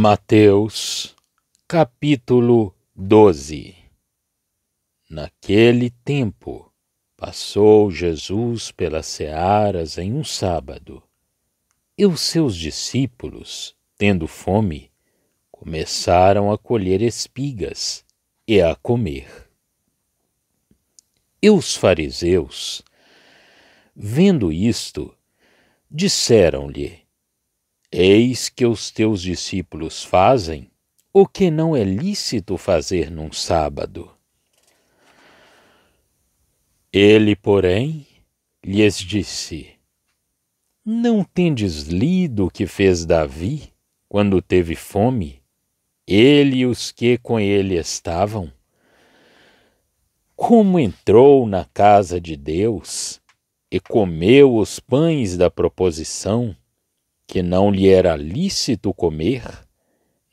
Mateus, capítulo 12. Naquele tempo, passou Jesus pelas searas em um sábado, e os seus discípulos, tendo fome, começaram a colher espigas e a comer. E os fariseus, vendo isto, disseram-lhe: Eis que os teus discípulos fazem o que não é lícito fazer num sábado. Ele, porém, lhes disse: Não tendes lido o que fez Davi, quando teve fome, ele e os que com ele estavam? Como entrou na casa de Deus e comeu os pães da proposição, que não lhe era lícito comer,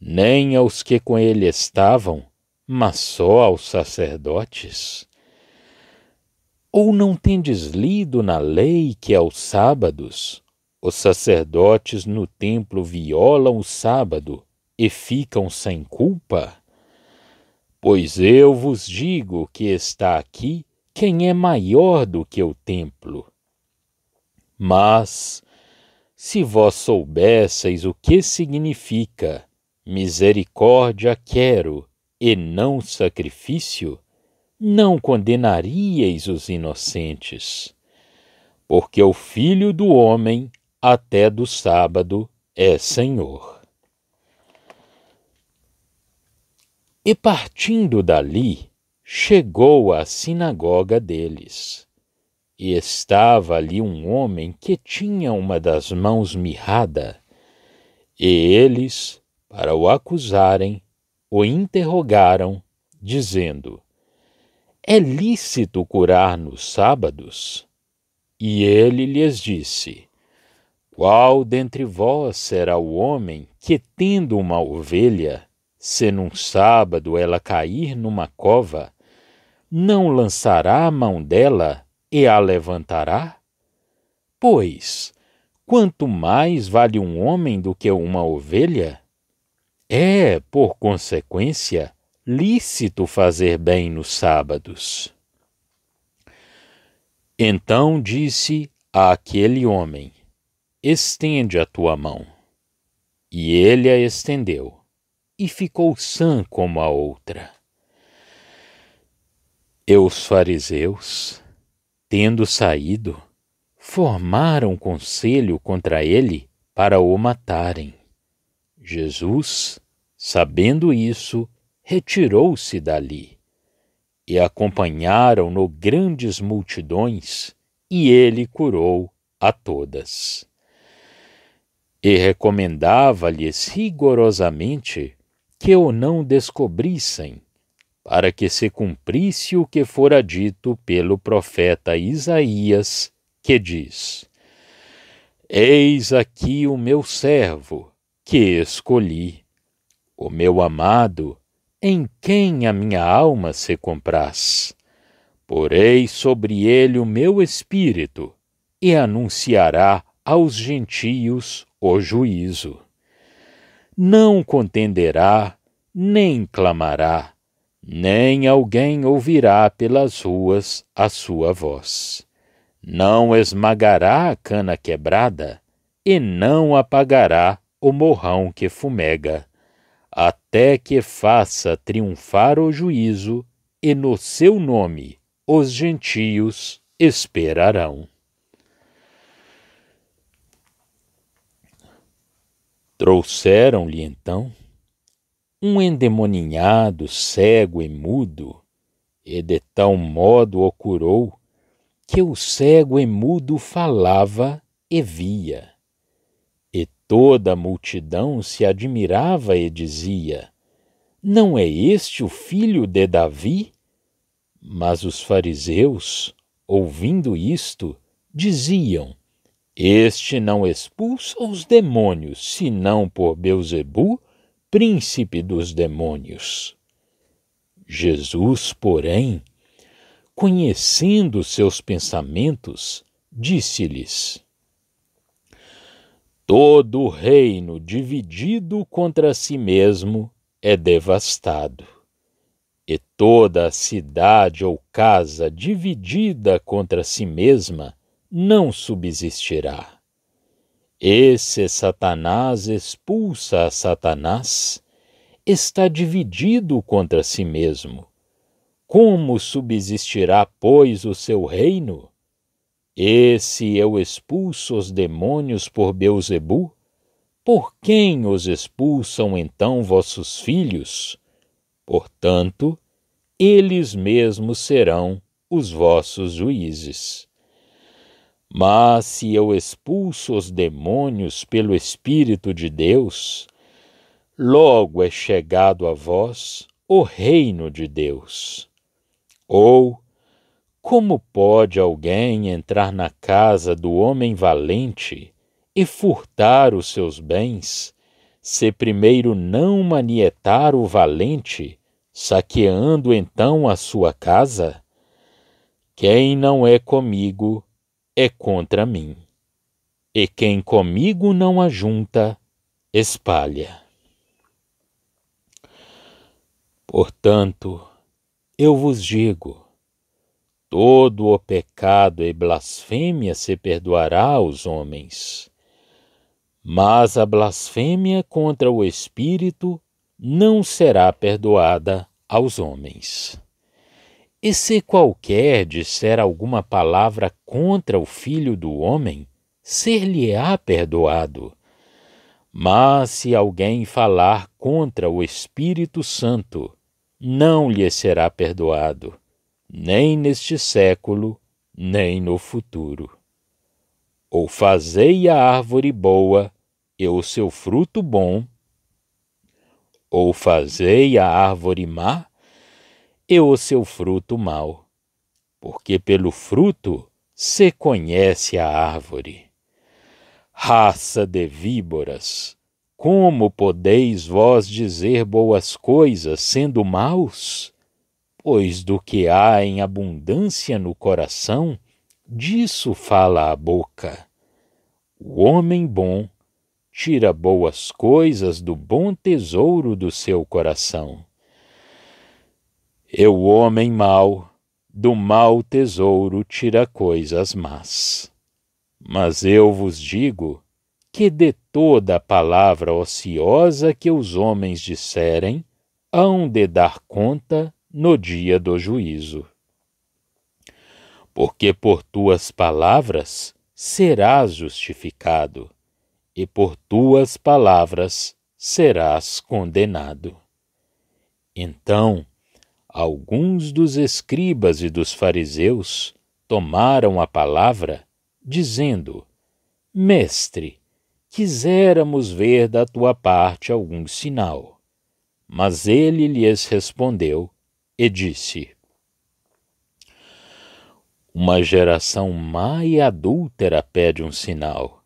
nem aos que com ele estavam, mas só aos sacerdotes? Ou não tendes lido na lei que aos sábados os sacerdotes no templo violam o sábado e ficam sem culpa? Pois eu vos digo que está aqui quem é maior do que o templo. Mas, se vós soubesseis o que significa misericórdia quero e não sacrifício, não condenaríeis os inocentes, porque o Filho do Homem até do sábado é Senhor. E partindo dali, chegou à sinagoga deles. E estava ali um homem que tinha uma das mãos mirrada. E eles, para o acusarem, o interrogaram, dizendo: É lícito curar nos sábados? E ele lhes disse: Qual dentre vós será o homem que, tendo uma ovelha, se num sábado ela cair numa cova, não lançará a mão dela e a levantará? Pois, quanto mais vale um homem do que uma ovelha? É, por consequência, lícito fazer bem nos sábados. Então disse àquele homem: Estende a tua mão. E ele a estendeu, e ficou sã como a outra. E os fariseus, tendo saído, formaram conselho contra ele para o matarem. Jesus, sabendo isso, retirou-se dali, e acompanharam-no grandes multidões, e ele curou a todas. E recomendava-lhes rigorosamente que o não descobrissem, para que se cumprisse o que fora dito pelo profeta Isaías, que diz: Eis aqui o meu servo, que escolhi, o meu amado, em quem a minha alma se compraz. Porei sobre ele o meu espírito, e anunciará aos gentios o juízo. Não contenderá, nem clamará, nem alguém ouvirá pelas ruas a sua voz. Não esmagará a cana quebrada, e não apagará o morrão que fumega, até que faça triunfar o juízo, e no seu nome os gentios esperarão. Trouxeram-lhe então um endemoninhado, cego e mudo, e de tal modo o curou, que o cego e mudo falava e via. E toda a multidão se admirava e dizia: Não é este o filho de Davi? Mas os fariseus, ouvindo isto, diziam: Este não expulsa os demônios, senão por Belzebu, príncipe dos demônios. Jesus, porém, conhecendo seus pensamentos, disse-lhes: Todo reino dividido contra si mesmo é devastado, e toda a cidade ou casa dividida contra si mesma não subsistirá. E se Satanás expulsa a Satanás, está dividido contra si mesmo. Como subsistirá, pois, o seu reino? E se eu expulso os demônios por Beelzebu, por quem os expulsam então vossos filhos? Portanto, eles mesmos serão os vossos juízes. Mas se eu expulso os demônios pelo Espírito de Deus, logo é chegado a vós o reino de Deus. Ou, como pode alguém entrar na casa do homem valente e furtar os seus bens, se primeiro não manietar o valente, saqueando então a sua casa? Quem não é comigo é contra mim, e quem comigo não ajunta, espalha. Portanto, eu vos digo, todo o pecado e blasfêmia se perdoará aos homens, mas a blasfêmia contra o Espírito não será perdoada aos homens. E se qualquer disser alguma palavra contra o Filho do Homem, ser-lhe-á perdoado. Mas se alguém falar contra o Espírito Santo, não lhe será perdoado, nem neste século, nem no futuro. Ou fazei a árvore boa e o seu fruto bom, ou fazei a árvore má e o seu fruto mau, porque pelo fruto se conhece a árvore. Raça de víboras, como podeis vós dizer boas coisas sendo maus? Pois do que há em abundância no coração, disso fala a boca. O homem bom tira boas coisas do bom tesouro do seu coração. E o homem mau, do mau tesouro tira coisas más. Mas eu vos digo que de toda a palavra ociosa que os homens disserem, hão de dar conta no dia do juízo. Porque por tuas palavras serás justificado, e por tuas palavras serás condenado. Então, alguns dos escribas e dos fariseus tomaram a palavra, dizendo: Mestre, quiséramos ver da tua parte algum sinal. Mas ele lhes respondeu e disse: Uma geração má e adúltera pede um sinal,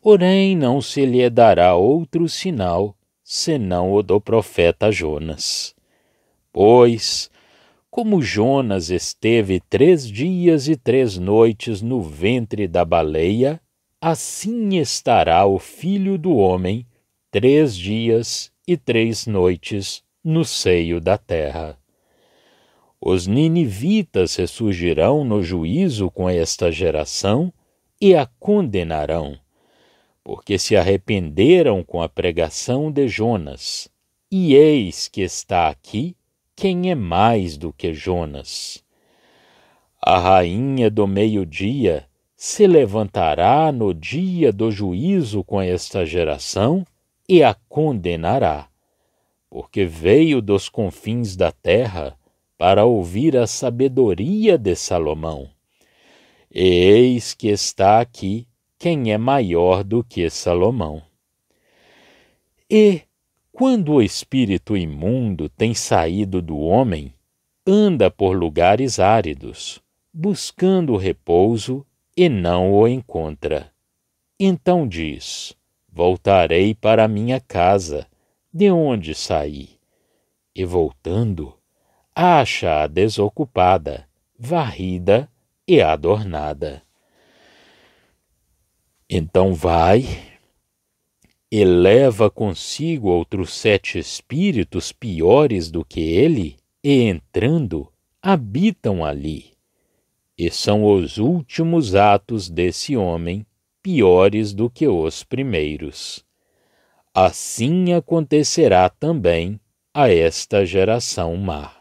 porém não se lhe dará outro sinal, senão o do profeta Jonas. Pois, como Jonas esteve 3 dias e 3 noites no ventre da baleia, assim estará o Filho do Homem 3 dias e 3 noites no seio da terra. Os ninivitas ressurgirão no juízo com esta geração e a condenarão, porque se arrependeram com a pregação de Jonas. E eis que está aqui quem é mais do que Jonas. A rainha do meio-dia se levantará no dia do juízo com esta geração e a condenará, porque veio dos confins da terra para ouvir a sabedoria de Salomão. E eis que está aqui quem é maior do que Salomão. E, quando o espírito imundo tem saído do homem, anda por lugares áridos, buscando repouso e não o encontra. Então diz: Voltarei para a minha casa, de onde saí. E voltando, acha-a desocupada, varrida e adornada. Então vai, e leva consigo outros 7 espíritos piores do que ele, e entrando, habitam ali. E são os últimos atos desse homem piores do que os primeiros. Assim acontecerá também a esta geração má.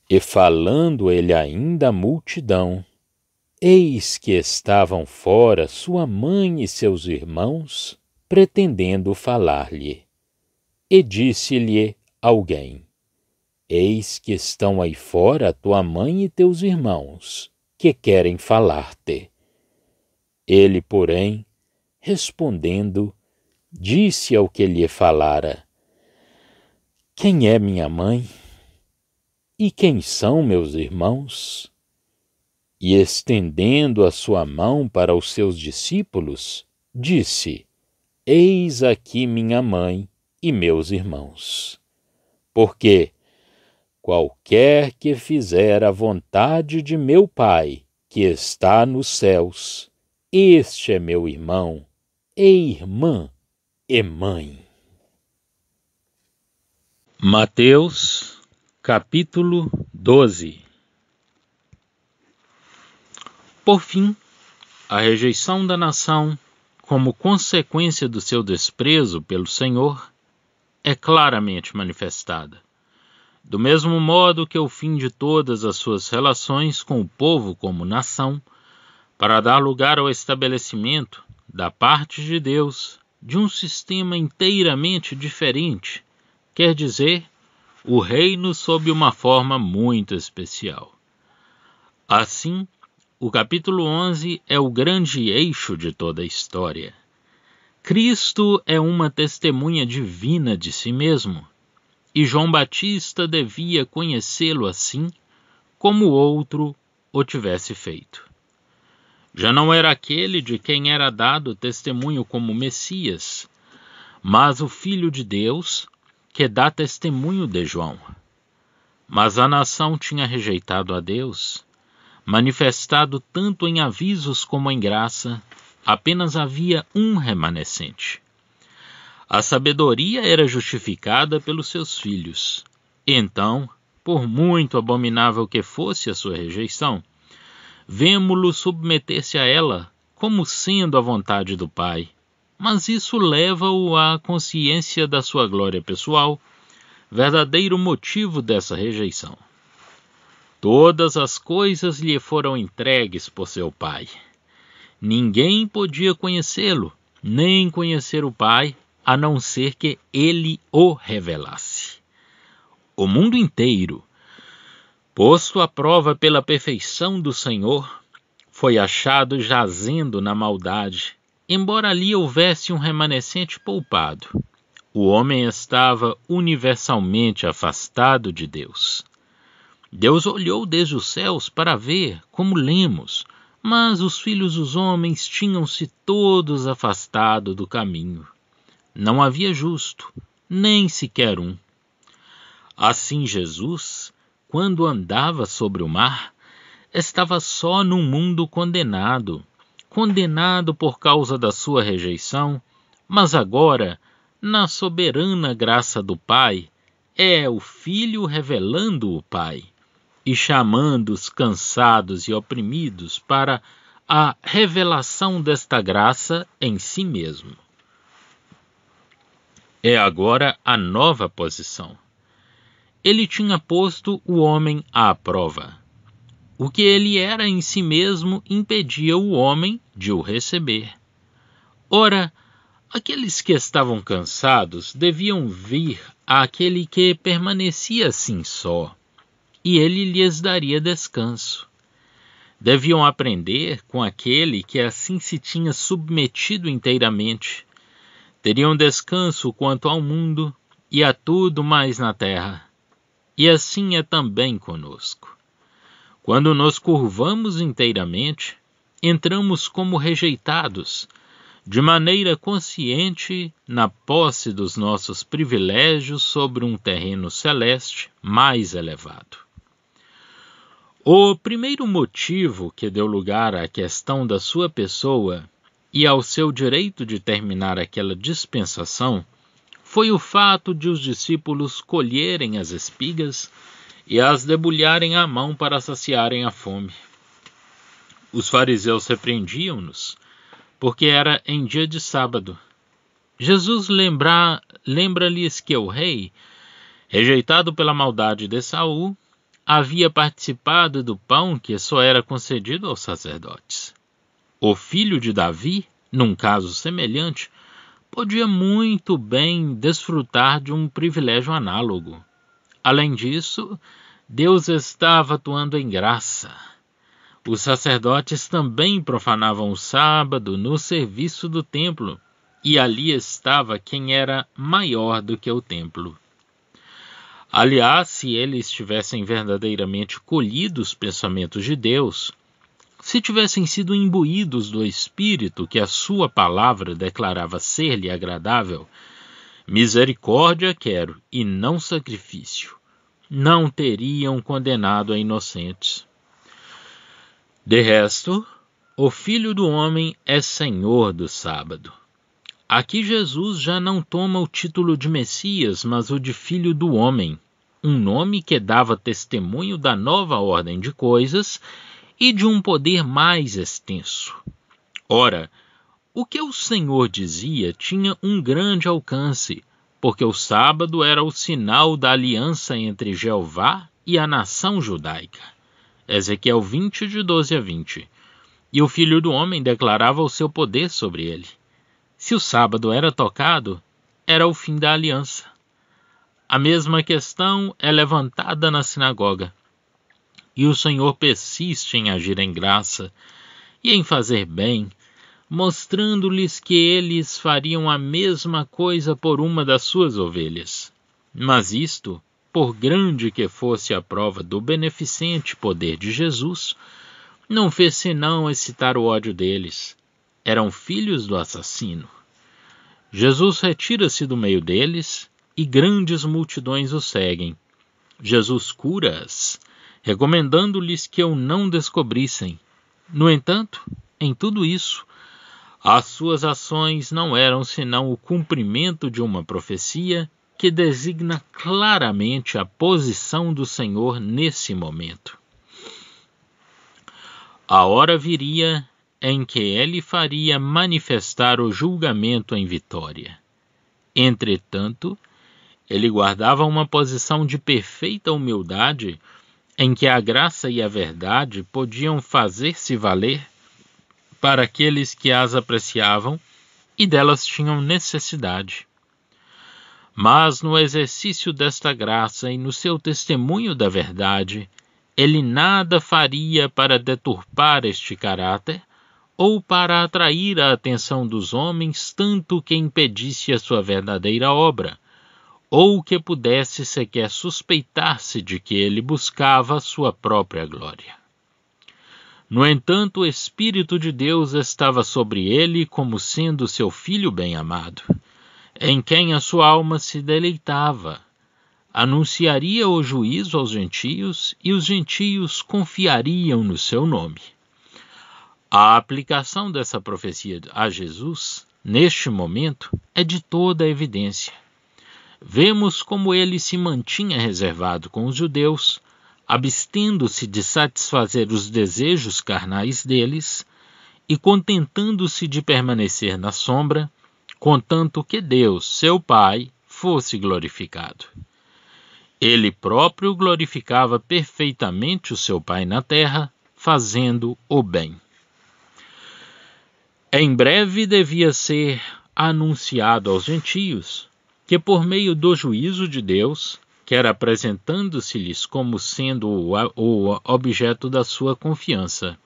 E falando ele ainda à multidão, eis que estavam fora sua mãe e seus irmãos, pretendendo falar-lhe. E disse-lhe alguém: Eis que estão aí fora tua mãe e teus irmãos, que querem falar-te. Ele, porém, respondendo, disse ao que lhe falara: Quem é minha mãe? E quem são meus irmãos? E estendendo a sua mão para os seus discípulos, disse: Eis aqui minha mãe e meus irmãos. Porque qualquer que fizer a vontade de meu Pai, que está nos céus, este é meu irmão, e irmã, e mãe. Mateus, capítulo 12. Por fim, a rejeição da nação, como consequência do seu desprezo pelo Senhor, é claramente manifestada. Do mesmo modo que o fim de todas as suas relações com o povo como nação, para dar lugar ao estabelecimento, da parte de Deus, de um sistema inteiramente diferente, quer dizer, o reino sob uma forma muito especial. Assim, o capítulo 11 é o grande eixo de toda a história. Cristo é uma testemunha divina de si mesmo, e João Batista devia conhecê-lo assim, como outro o tivesse feito. Já não era aquele de quem era dado testemunho como Messias, mas o Filho de Deus, que dá testemunho de João. Mas a nação tinha rejeitado a Deus, manifestado tanto em avisos como em graça, apenas havia um remanescente. A sabedoria era justificada pelos seus filhos. Então, por muito abominável que fosse a sua rejeição, vemo-lo submeter-se a ela como sendo a vontade do Pai, mas isso leva-o à consciência da sua glória pessoal, verdadeiro motivo dessa rejeição. Todas as coisas lhe foram entregues por seu Pai. Ninguém podia conhecê-lo, nem conhecer o Pai, a não ser que ele o revelasse. O mundo inteiro, posto à prova pela perfeição do Senhor, foi achado jazendo na maldade, embora ali houvesse um remanescente poupado. O homem estava universalmente afastado de Deus. Deus olhou desde os céus para ver, como lemos, mas os filhos dos homens tinham-se todos afastado do caminho. Não havia justo, nem sequer um. Assim Jesus, quando andava sobre o mar, estava só num mundo condenado por causa da sua rejeição, mas agora, na soberana graça do Pai, é o Filho revelando o Pai e chamando os cansados e oprimidos para a revelação desta graça em si mesmo. É agora a nova posição. Ele tinha posto o homem à prova. O que ele era em si mesmo impedia o homem de o receber. Ora, aqueles que estavam cansados deviam vir àquele que permanecia assim só, e ele lhes daria descanso. Deviam aprender com aquele que assim se tinha submetido inteiramente. Teriam descanso quanto ao mundo e a tudo mais na terra. E assim é também conosco. Quando nos curvamos inteiramente, entramos como rejeitados, de maneira consciente, na posse dos nossos privilégios sobre um terreno celeste mais elevado. O primeiro motivo que deu lugar à questão da sua pessoa e ao seu direito de terminar aquela dispensação foi o fato de os discípulos colherem as espigas e as debulharem à mão para saciarem a fome. Os fariseus repreendiam-nos, porque era em dia de sábado. Jesus lembra-lhes que o rei, rejeitado pela maldade de Saul, havia participado do pão que só era concedido aos sacerdotes. O filho de Davi, num caso semelhante, podia muito bem desfrutar de um privilégio análogo. Além disso, Deus estava atuando em graça. Os sacerdotes também profanavam o sábado no serviço do templo, e ali estava quem era maior do que o templo. Aliás, se eles tivessem verdadeiramente colhido os pensamentos de Deus, se tivessem sido imbuídos do Espírito que a sua palavra declarava ser-lhe agradável, misericórdia quero e não sacrifício, não teriam condenado a inocentes. De resto, o Filho do Homem é Senhor do sábado. Aqui Jesus já não toma o título de Messias, mas o de Filho do Homem, um nome que dava testemunho da nova ordem de coisas e de um poder mais extenso. Ora, o que o Senhor dizia tinha um grande alcance, porque o sábado era o sinal da aliança entre Jeová e a nação judaica. Ezequiel 20, de 12 a 20. E o Filho do Homem declarava o seu poder sobre ele. Se o sábado era tocado, era o fim da aliança. A mesma questão é levantada na sinagoga. E o Senhor persiste em agir em graça e em fazer bem, mostrando-lhes que eles fariam a mesma coisa por uma das suas ovelhas. Mas isto, por grande que fosse a prova do beneficente poder de Jesus, não fez senão excitar o ódio deles. Eram filhos do assassino. Jesus retira-se do meio deles e grandes multidões o seguem. Jesus cura-as, recomendando-lhes que o não descobrissem. No entanto, em tudo isso, as suas ações não eram senão o cumprimento de uma profecia que designa claramente a posição do Senhor nesse momento. A hora viria em que ele faria manifestar o julgamento em vitória. Entretanto, ele guardava uma posição de perfeita humildade em que a graça e a verdade podiam fazer-se valer para aqueles que as apreciavam e delas tinham necessidade. Mas no exercício desta graça e no seu testemunho da verdade, ele nada faria para deturpar este caráter ou para atrair a atenção dos homens tanto que impedisse a sua verdadeira obra, ou que pudesse sequer suspeitar-se de que ele buscava a sua própria glória. No entanto, o Espírito de Deus estava sobre ele como sendo seu filho bem-amado, em quem a sua alma se deleitava. Anunciaria o juízo aos gentios, e os gentios confiariam no seu nome. A aplicação dessa profecia a Jesus, neste momento, é de toda evidência. Vemos como ele se mantinha reservado com os judeus, abstendo-se de satisfazer os desejos carnais deles e contentando-se de permanecer na sombra, contanto que Deus, seu Pai, fosse glorificado. Ele próprio glorificava perfeitamente o seu Pai na terra, fazendo o bem. Em breve devia ser anunciado aos gentios que por meio do juízo de Deus, quer apresentando-se-lhes como sendo o objeto da sua confiança.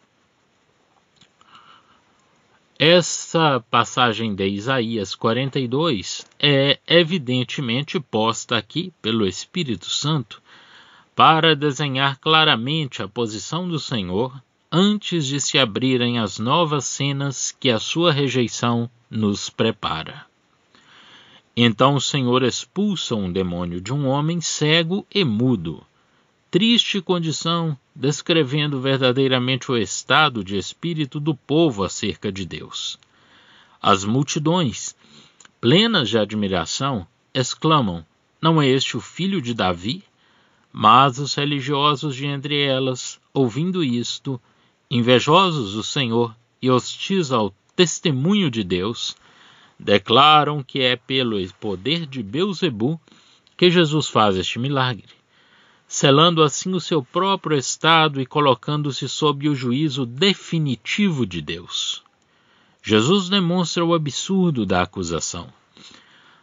Essa passagem de Isaías 42 é evidentemente posta aqui pelo Espírito Santo para desenhar claramente a posição do Senhor antes de se abrirem as novas cenas que a sua rejeição nos prepara. Então o Senhor expulsa um demônio de um homem cego e mudo, triste condição, descrevendo verdadeiramente o estado de espírito do povo acerca de Deus. As multidões, plenas de admiração, exclamam: não é este o filho de Davi? Mas os religiosos de entre elas, ouvindo isto, invejosos do Senhor e hostis ao testemunho de Deus, declaram que é pelo poder de Belzebu que Jesus faz este milagre, selando assim o seu próprio estado e colocando-se sob o juízo definitivo de Deus. Jesus demonstra o absurdo da acusação.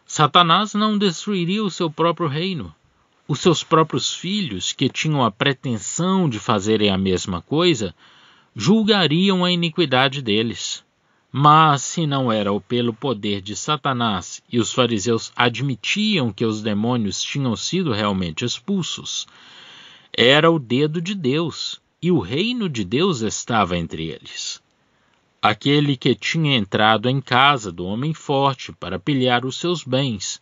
Satanás não destruiria o seu próprio reino. Os seus próprios filhos, que tinham a pretensão de fazerem a mesma coisa, julgariam a iniquidade deles. Mas, se não era pelo poder de Satanás e os fariseus admitiam que os demônios tinham sido realmente expulsos, era o dedo de Deus e o reino de Deus estava entre eles. Aquele que tinha entrado em casa do homem forte para pilhar os seus bens,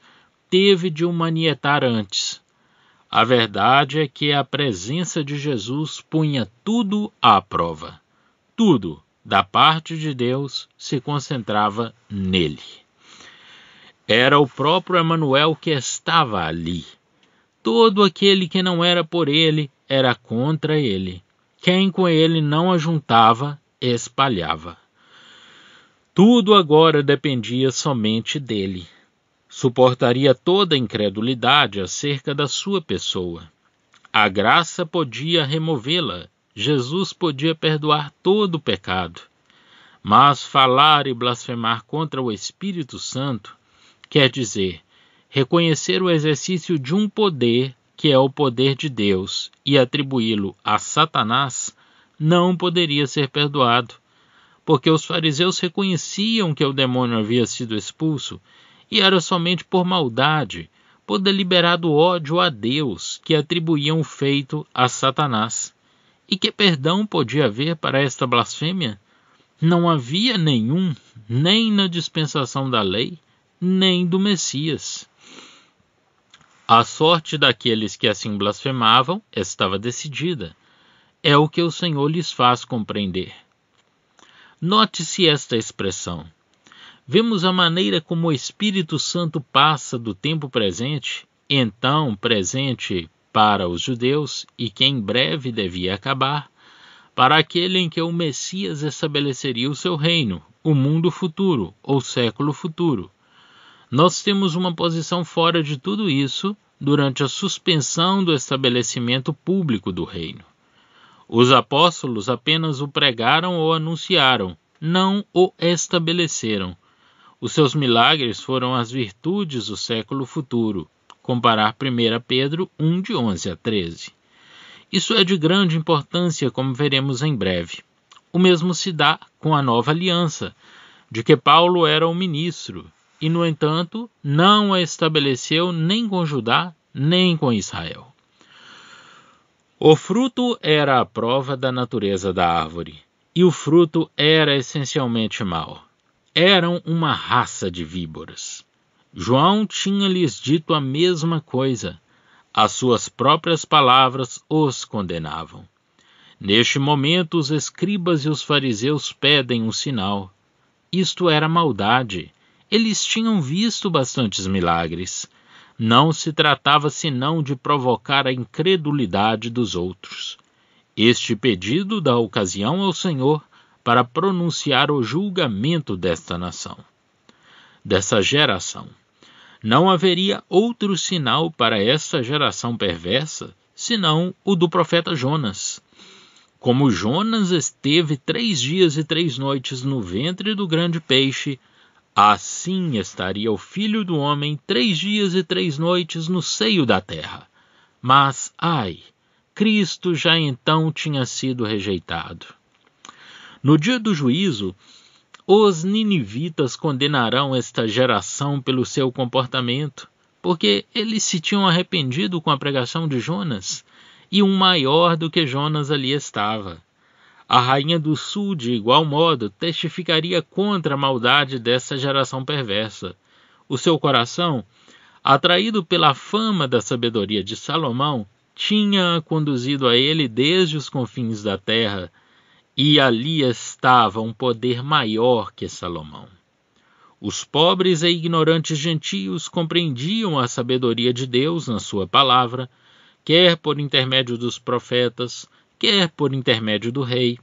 teve de o manietar antes. A verdade é que a presença de Jesus punha tudo à prova. Tudo, da parte de Deus, se concentrava nele. Era o próprio Emanuel que estava ali. Todo aquele que não era por ele, era contra ele. Quem com ele não ajuntava, espalhava. Tudo agora dependia somente dele. Suportaria toda a incredulidade acerca da sua pessoa. A graça podia removê-la. Jesus podia perdoar todo o pecado. Mas falar e blasfemar contra o Espírito Santo quer dizer reconhecer o exercício de um poder que é o poder de Deus e atribuí-lo a Satanás não poderia ser perdoado, porque os fariseus reconheciam que o demônio havia sido expulso e era somente por maldade, por deliberado ódio a Deus que atribuíam o feito a Satanás. E que perdão podia haver para esta blasfêmia? Não havia nenhum, nem na dispensação da lei, nem do Messias. A sorte daqueles que assim blasfemavam estava decidida. É o que o Senhor lhes faz compreender. Note-se esta expressão. Vemos a maneira como o Espírito Santo passa do tempo presente, então presente para os judeus e que em breve devia acabar, para aquele em que o Messias estabeleceria o seu reino, o mundo futuro ou século futuro. Nós temos uma posição fora de tudo isso durante a suspensão do estabelecimento público do reino. Os apóstolos apenas o pregaram ou anunciaram, não o estabeleceram. Os seus milagres foram as virtudes do século futuro. Comparar 1 Pedro 1, de 11 a 13. Isso é de grande importância, como veremos em breve. O mesmo se dá com a nova aliança, de que Paulo era o ministro, e, no entanto, não a estabeleceu nem com Judá, nem com Israel. O fruto era a prova da natureza da árvore, e o fruto era essencialmente mau. Eram uma raça de víboras. João tinha-lhes dito a mesma coisa. As suas próprias palavras os condenavam. Neste momento, os escribas e os fariseus pedem um sinal. Isto era maldade. Eles tinham visto bastantes milagres. Não se tratava senão de provocar a incredulidade dos outros. Este pedido dá ocasião ao Senhor para pronunciar o julgamento desta nação, dessa geração. Não haveria outro sinal para esta geração perversa, senão o do profeta Jonas. Como Jonas esteve 3 dias e 3 noites no ventre do grande peixe, assim estaria o Filho do Homem 3 dias e 3 noites no seio da terra. Mas, ai, Cristo já então tinha sido rejeitado. No dia do juízo, os ninivitas condenarão esta geração pelo seu comportamento, porque eles se tinham arrependido com a pregação de Jonas, e um maior do que Jonas ali estava. A rainha do sul, de igual modo, testificaria contra a maldade dessa geração perversa. O seu coração, atraído pela fama da sabedoria de Salomão, tinha conduzido a ele desde os confins da terra, e ali estava um poder maior que Salomão. Os pobres e ignorantes gentios compreendiam a sabedoria de Deus na sua palavra, quer por intermédio dos profetas, quer por intermédio do rei,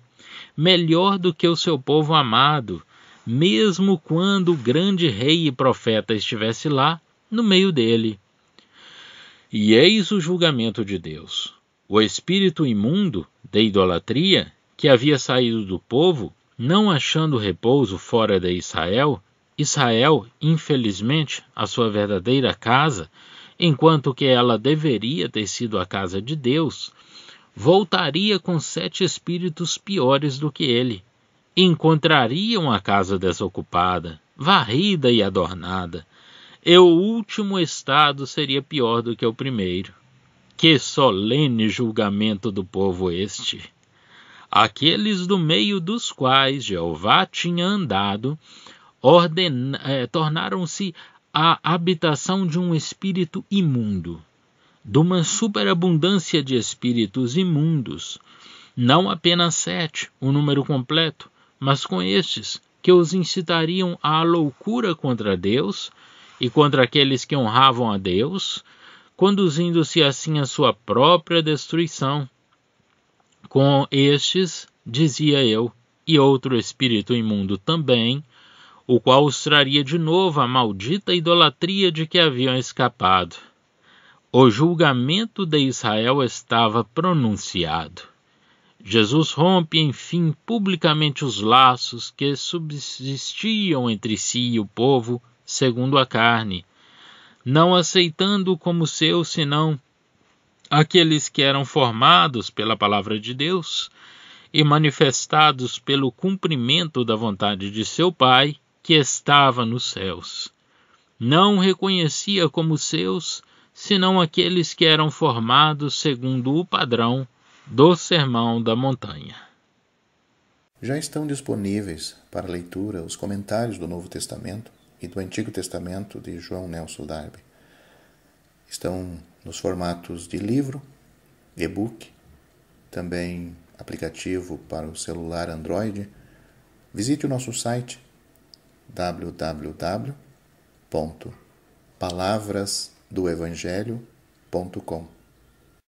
melhor do que o seu povo amado, mesmo quando o grande rei e profeta estivesse lá, no meio dele. E eis o julgamento de Deus. O espírito imundo da idolatria, que havia saído do povo, não achando repouso fora de Israel, infelizmente, a sua verdadeira casa, enquanto que ela deveria ter sido a casa de Deus, voltaria com 7 espíritos piores do que ele. Encontrariam a casa desocupada, varrida e adornada, e o último estado seria pior do que o primeiro. Que solene julgamento do povo este! Aqueles do meio dos quais Jeová tinha andado, tornaram-se a habitação de um espírito imundo, de uma superabundância de espíritos imundos, não apenas 7, o número completo, mas com estes que os incitariam à loucura contra Deus e contra aqueles que honravam a Deus, conduzindo-se assim à sua própria destruição. Com estes, dizia eu, e outro espírito imundo também, o qual os traria de novo à maldita idolatria de que haviam escapado. O julgamento de Israel estava pronunciado. Jesus rompe, enfim, publicamente os laços que subsistiam entre si e o povo segundo a carne, não aceitando como seus senão aqueles que eram formados pela palavra de Deus e manifestados pelo cumprimento da vontade de seu Pai, que estava nos céus. Não reconhecia como seus senão aqueles que eram formados segundo o padrão do Sermão da Montanha. Já estão disponíveis para leitura os comentários do Novo Testamento e do Antigo Testamento de João Nelson Darby. Estão nos formatos de livro, e-book, também aplicativo para o celular Android. Visite o nosso site www.palavrasdoevangelho.com.